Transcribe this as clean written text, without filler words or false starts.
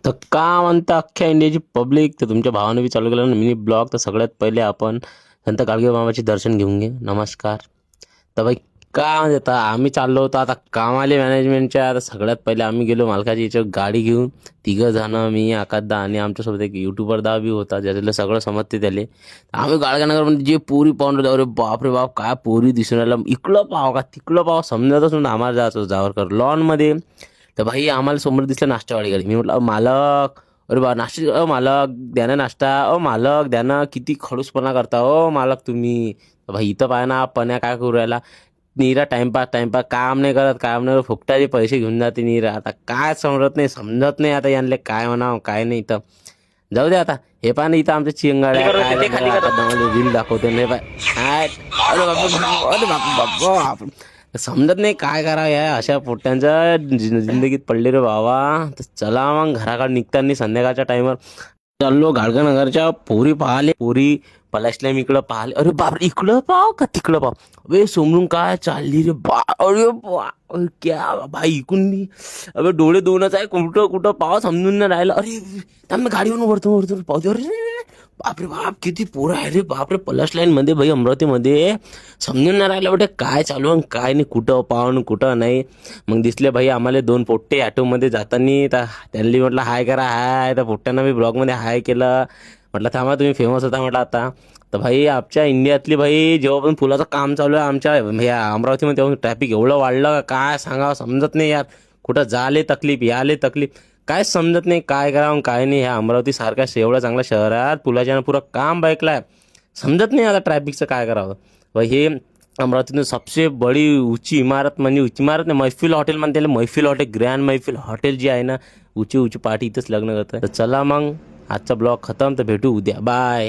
तर का म्हणता अख्ख्या इंडियाची पब्लिक, तर तुमच्या भावाने बी चालू केलं ना मिनी ब्लॉग. तर सगळ्यात पहिले आपण संत गाडगे बाबाचे दर्शन घेऊन घे. नमस्कार. तर भाई का म्हणजे आता आम्ही चाललो होतो आता कामाले मॅनेजमेंटच्या. आता सगळ्यात पहिले आम्ही गेलो मालकाची याच्यावर गाडी घेऊन. तिघं जणं, मी, आकाशदा आणि आमच्यासोबत एक युट्यूबर दा बी होता, ज्याच्यातलं सगळं समजते त्याले. आम्ही गाडगानगरमध्ये जे पोरी पाहून राहिलो, अरे बापरे बाप काय पोरी दिसून राहिला. इकडं पाहावं का तिकडं पाहावं समजतच नव्हतं आम्हाला. जायचं जावरकर लॉनमध्ये. तर भाई आम्हाला समोर दिसलं नाश्तावाडी गाडी. मी म्हटलं मालक, अरे बा नाश्ता, मालक द्या ना नाश्ता, मालक द्या ना. किती खडूसपणा करता मालक तुम्ही. तर भाई इथं पाहा ना पण्या काय करू राहिला. नीरा टाइमपास काम नाही करत, काम नाही करत, फुकटाचे पैसे घेऊन जाते नीरा. आता काय समजत नाही आता यांना काय म्हणावं काय नाही. इथं जाऊ दे आता. हे पहा ना इथं आमच्या चिंगाड्या काय रील दाखवते नाही पाय. अरे बाबा, अरे बाबा, समजत नाही काय करावं या अशा पोट्ट्यांचं जिंदगीत पडले रे बाबा. तर चला मग घराकडे निघताना संध्याकाळच्या टाइमवर चाललो गाडगनगरच्या पोरी पाहिले. पोरी पलाशल्या मी इकडं पाहिले. अरे बापरे, इकडं पाव का तिकडं पाव. वे सोमरून काय चालली रे बा. अरे बा क्या भाई इकून मी. अबे डोळे दोनच आहे, कुठं कुठं पाव समजून नाही राहिलं. अरे त्यामुळे गाडीवरून वरतून पावते. अरे बापरे बाप किती पोरं आहे रे बापरे. पलाश लाईन मध्ये भाई अमरावतीमध्ये समजून नाही राहिलं बेटे काय चालू आणि काय नाही, कुठं पाहून कुठं नाही. मग दिसले भाई आम्हाला दोन पोट्टे ॲटोमध्ये जाताना. तर त्यांनी म्हटलं हाय करा हाय. तर पोट्ट्यांना मी ब्लॉगमध्ये हाय केलं. म्हटलं थांबा तुम्ही फेमस होता म्हटलं आता. तर भाई आमच्या इंडियातली भाई जेव्हा पण फुलाचं काम चालू आहे आमच्या ह्या अमरावतीमध्ये, तेव्हा ट्रॅफिक एवढं वाढलं का काय सांगावं समजत नाही यार. कुठं जाले तकलीफ याले तकलीफ काय समजत नाही काय करावं काय नाही. ह्या अमरावती सारख्या एवढ्या चांगल्या शहरात पुलाच्या पुरं काम बाईकलाय. समजत नाही आता ट्रॅफिकचं काय करावं. व हे अमरावतीतून सबसे बडी ऊंची इमारत म्हणजे ऊंची इमारत नाही, मैफिल हॉटेल म्हणते. मैफिल हॉटेल, ग्रँड मैफिल हॉटेल जी आहे ना, ऊंची ऊंची पार्टी इथंच लग्न करतं. तर चला मग आजचा ब्लॉग खतम. तर भेटू उद्या. बाय.